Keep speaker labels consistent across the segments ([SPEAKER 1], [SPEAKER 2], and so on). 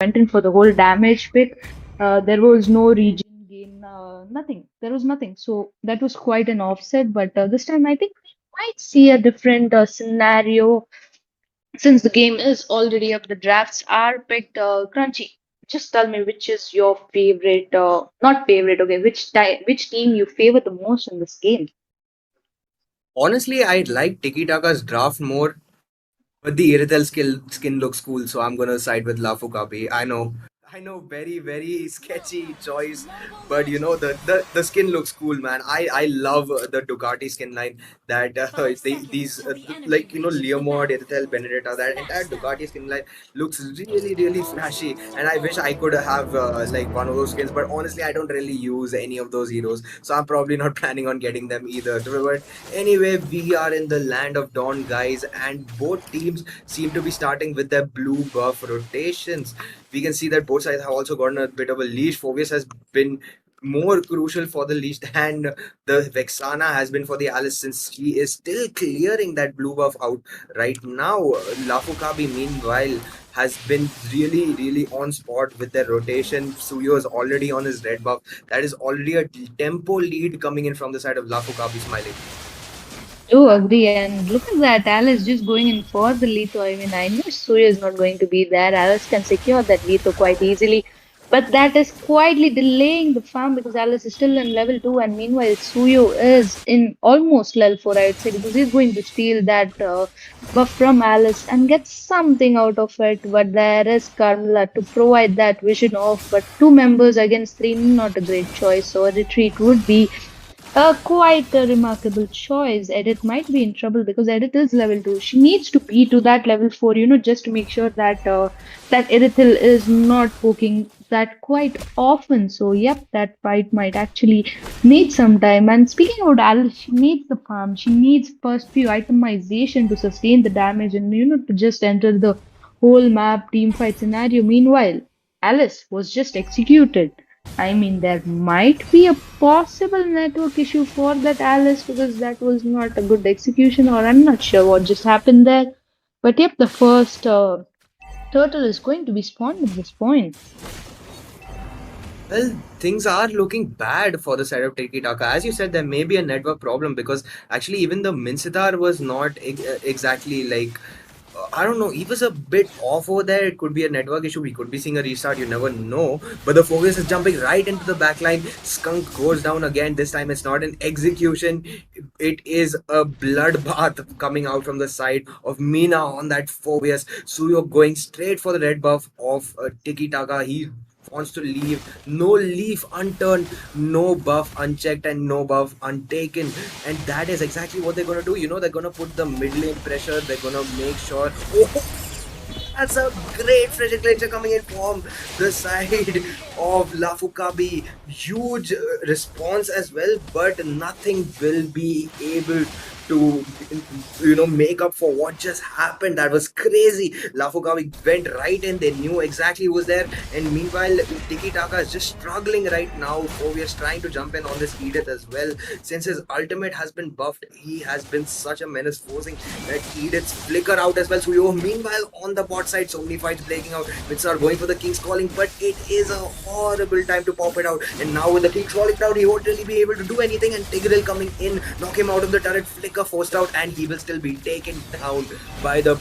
[SPEAKER 1] went in for the whole damage pick. There was no region gain, nothing. There was nothing. So that was quite an offset. But this time, I think we might see a different scenario since the game is already up. The drafts are picked. Crunchy, just tell me which is your favorite, not favorite, okay, which team you favor the most in this game?
[SPEAKER 2] Honestly, I like Tiki Taka's draft more, but the Iritel skin looks cool, so I'm gonna side with Lafu Kapi. I know, very very sketchy choice, but the skin looks cool, man. I love the Ducati skin line that like Leomord, Iritel, Benedetta. That entire Ducati skin line looks really really flashy, and I wish I could have like one of those skins. But honestly, I don't really use any of those heroes, so I'm probably not planning on getting them either. But anyway, we are in the land of Dawn, guys, and both teams seem to be starting with their blue buff rotations. We can see that both sides have also gotten a bit of a leash. Phobius has been more crucial for the leash than the Vexana has been for the Alice, since she is still clearing that blue buff out right now. Lafukabi, meanwhile, has been really, really on spot with their rotation. Suyo is already on his red buff. That is already a tempo lead coming in from the side of Lafukabi smiling.
[SPEAKER 1] Do agree, and look at that. Alice just going in for the Leto. I mean, I know Suya is not going to be there. Alice can secure that Leto quite easily, but that is quietly delaying the farm because Alice is still in level 2, and meanwhile, Suyo is in almost level 4, I would say, because he's going to steal that buff from Alice and get something out of it. But there is Carmela to provide that vision of, but two members against three, not a great choice. So a retreat would be quite a remarkable choice. Edith might be in trouble because Edith is level 2. She needs to be to that level 4, just to make sure that that Edithil is not poking that quite often. So, yep, that fight might actually need some time. And speaking about Alice, she needs the farm. She needs first few itemization to sustain the damage and, to just enter the whole map team fight scenario. Meanwhile, Alice was just executed. I mean, there might be a possible network issue for that Alice because that was not a good execution, or I'm not sure what just happened there. But yep, the first turtle is going to be spawned at this point.
[SPEAKER 2] Well, things are looking bad for the side of Tiki Taka. As you said, there may be a network problem because actually even the Minsitar was not exactly like I don't know. He was a bit off over there. It could be a network issue. We could be seeing a restart. You never know. But the focus is jumping right into the backline. Skunk goes down again. This time it's not an execution. It is a bloodbath coming out from the side of Mina on that Phobius. Suyo going straight for the red buff of Tiki Taka. He wants to leave. No leaf unturned, no buff unchecked, and no buff untaken. And that is exactly what they're gonna do. They're gonna put the mid lane pressure. They're gonna make sure. Oh, that's a great Frederick Glacier coming in from the side of Lafukabi. Huge response as well, but nothing will be able to make up for what just happened. That was crazy. Lafukabi went right in. They knew exactly who was there. And meanwhile, Tiki Taka is just struggling right now. Fovius trying to jump in on this Edith as well. Since his ultimate has been buffed, he has been such a menace, forcing that Edith's flicker out as well. So meanwhile on the bot side, so many fights breaking out. Which are going for the King's Calling, but it is a horrible time to pop it out. And now with the King's Calling down, he won't really be able to do anything. And Tigreal coming in, knock him out of the turret, flicker forced out, and he will still be taken down by the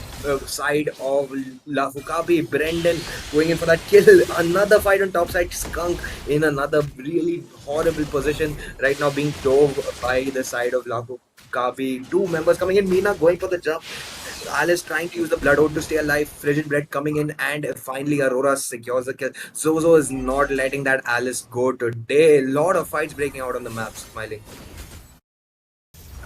[SPEAKER 2] side of Lafukabi. Brendan going in for that kill. Another fight on top side. Skunk in another really horrible position right now, being dove by the side of Lafukabi. Two members coming in. Mina going for the jump. Alice trying to use the Blood Oath to stay alive. Frigid Blood coming in, and finally Aurora secures the kill. Zozo is not letting that Alice go today. A lot of fights breaking out on the map, smiling.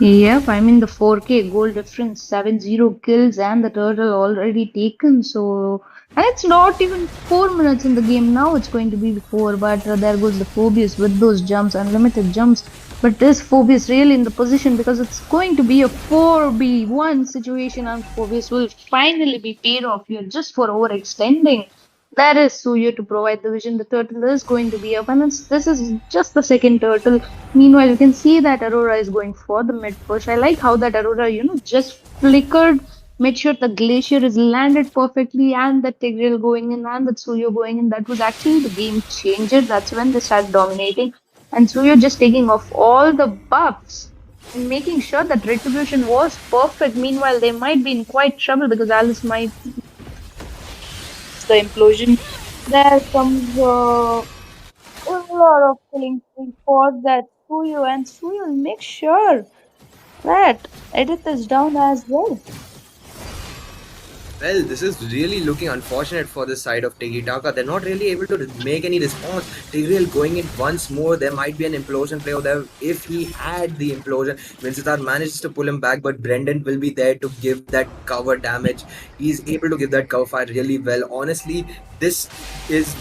[SPEAKER 1] Yep, I mean the 4K goal difference, 7-0 kills, and the turtle already taken. So, and it's not even 4 minutes in the game now. It's going to be 4, but there goes the Phobius with those jumps, unlimited jumps. But is Phobius really in the position because it's going to be a 4v1 situation, and Phobius will finally be paid off here just for overextending. That is Suyo to provide the vision. The turtle is going to be up, and this is just the second turtle. Meanwhile, you can see that Aurora is going for the mid push. I like how that Aurora, just flickered made sure the glacier is landed perfectly and the Tigreal going in and the Tsuyo going in. That was actually the game changer. That's when they started dominating. And Tsuyo just taking off all the buffs and making sure that retribution was perfect. Meanwhile, they might be in quite trouble because Alice might the implosion. There comes a lot of killing spree for that Tsuyo, and Tsuyo will make sure that Edith is down as well.
[SPEAKER 2] Well, this is really looking unfortunate for the side of Tiki Taka. They're not really able to make any response. Tigreal going in once more. There might be an implosion play over there. If he had the implosion, Vincitar manages to pull him back, but Brendan will be there to give that cover damage. He's able to give that cover fire really well. Honestly, this is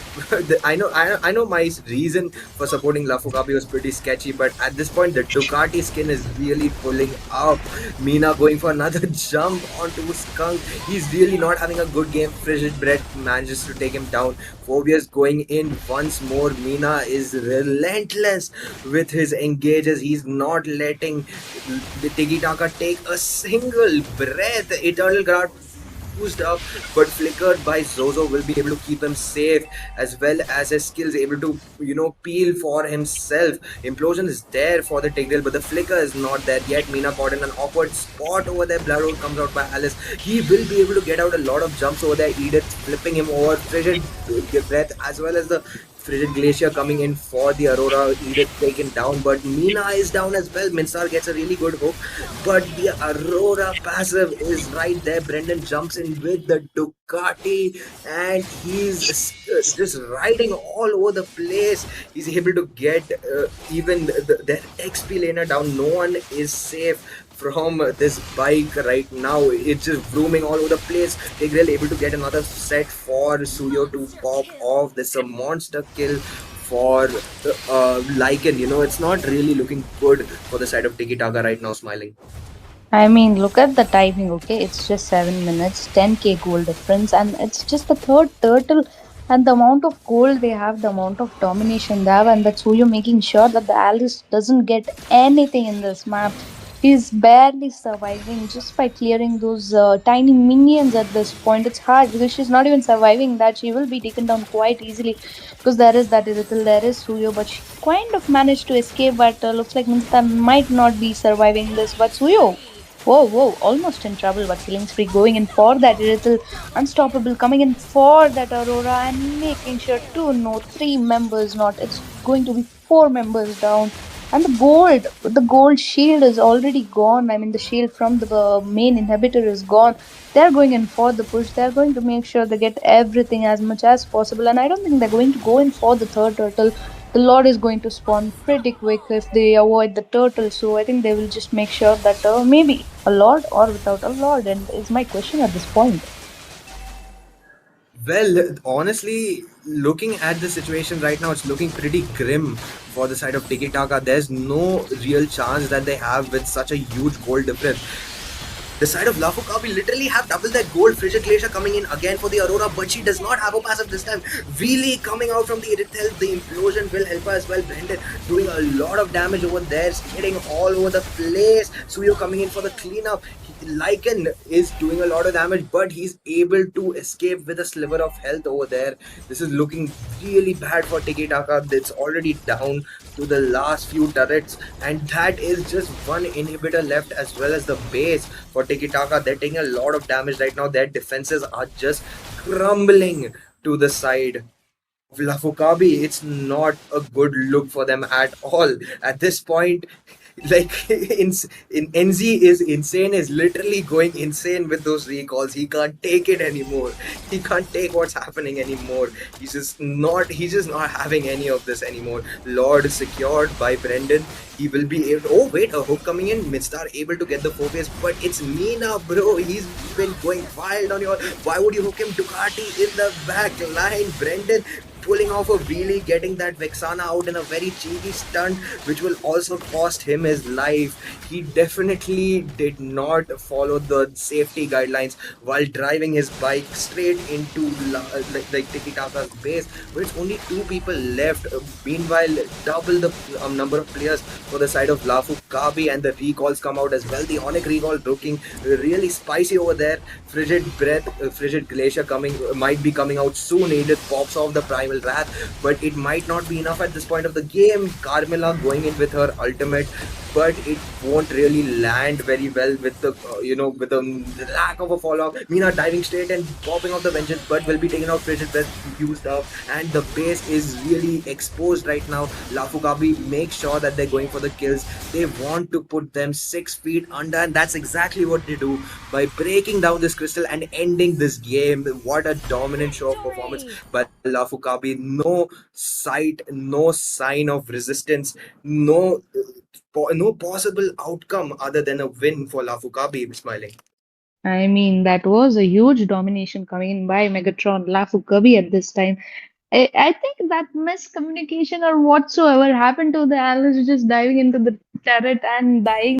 [SPEAKER 2] I know my reason for supporting Lafukabi was pretty sketchy, but at this point the Ducati skin is really pulling up. Mina going for another jump onto Skunk. He's really not having a good game. Frigid Breath manages to take him down. Phobia's going in once more. Mina is relentless with his engages. He's not letting the Tiki Taka take a single breath. Eternal Guard used up but flickered by Zozo will be able to keep him safe, as well as his skills able to peel for himself. Implosion is there for the Tigreal, but the flicker is not there yet. Mina caught in an awkward spot over there. Bloodroad comes out by Alice. He will be able to get out a lot of jumps over there. Edith flipping him over. Frigid Breath as well as the Frigid Glacier coming in for the Aurora. Edith taken down, but Mina is down as well. Minsar gets a really good hook, but the Aurora passive is right there. Brendan jumps in with the Ducati and he's just riding all over the place. He's able to get even the XP laner down. No one is safe from this bike right now. It's just vrooming all over the place. Tigreal able to get another set for Suyo to pop off. This is a monster kill for Lycan. It's not really looking good for the side of Tiki Taka right now, smiling.
[SPEAKER 1] I mean, look at the timing, okay? It's just 7 minutes, 10k goal difference, and it's just the third turtle. And the amount of gold they have, the amount of domination they have, and that's who you're making sure that the Alice doesn't get anything in this map. She's barely surviving just by clearing those tiny minions at this point. It's hard because she's not even surviving that. She will be taken down quite easily because there is that little, there is Suyo, but she kind of managed to escape. But looks like Minsta might not be surviving this. But Suyo, whoa, whoa, almost in trouble, but killing spree going in for that little unstoppable, coming in for that Aurora and making sure two, no, three members not. It's going to be four members down. And the gold shield is already gone. I mean, the shield from the main inhibitor is gone. They're going in for the push. They're going to make sure they get everything as much as possible. And I don't think they're going to go in for the third turtle. The Lord is going to spawn pretty quick if they avoid the turtle. So I think they will just make sure that maybe a Lord or without a Lord. And is my question at this point.
[SPEAKER 2] Well, honestly, looking at the situation right now, it's looking pretty grim for the side of Tiki Taka. There's no real chance that they have with such a huge goal difference. The side of Lafukabi literally have double that gold. Frigid Glacier coming in again for the Aurora, but she does not have a passive this time. Really coming out from the Irithel. The implosion will help her as well. Brendan doing a lot of damage over there, skidding all over the place. Suyo coming in for the cleanup. Lycan is doing a lot of damage, but he's able to escape with a sliver of health over there. This is looking really bad for Tiki Taka. It's already down to the last few turrets, and that is just one inhibitor left as well as the base for Tiki Taka. They're taking a lot of damage right now. Their defenses are just crumbling to the side of Lafukabi. It's not a good look for them at all. At this point, like in NZ is insane, is literally going insane with those recalls. He can't take it anymore. He can't take what's happening anymore. He's just not having any of this anymore. Lord secured by Brendan. He will be able. Oh wait, a hook coming in. Midstar able to get the focus, but it's Mina, bro. He's been going wild on your. Why would you hook him? Ducati in the back line. Brendan pulling off a wheelie, getting that Vexana out in a very cheeky stunt, which will also cost him his life. He definitely did not follow the safety guidelines while driving his bike straight into like Tiki Taka's base, where it's only two people left. Meanwhile, double the number of players for the side of LAFU Kabi, and the recalls come out as well. The Onic recall looking really spicy over there. Frigid Breath, Frigid Glacier coming might be coming out soon. Edith pops off the Primal Wrath, but it might not be enough at this point of the game. Carmilla going in with her ultimate, but it won't really land very well with the with the lack of a follow up. Mina diving straight and popping off the vengeance, but will be taken out. Frigid Breath used up, and the base is really exposed right now. Lafukabi makes sure that they're going for the kills. They want to put them 6 feet under, and that's exactly what they do by breaking down this crystal and ending this game. What a dominant show of performance by Lafukabi. No sight, no sign of resistance, no possible outcome other than a win for Lafukabi. Smiling.
[SPEAKER 1] I mean, that was a huge domination coming in by Megatron Lafu Kabi at this time. I think that miscommunication or whatsoever happened to the Alice just diving into the turret and dying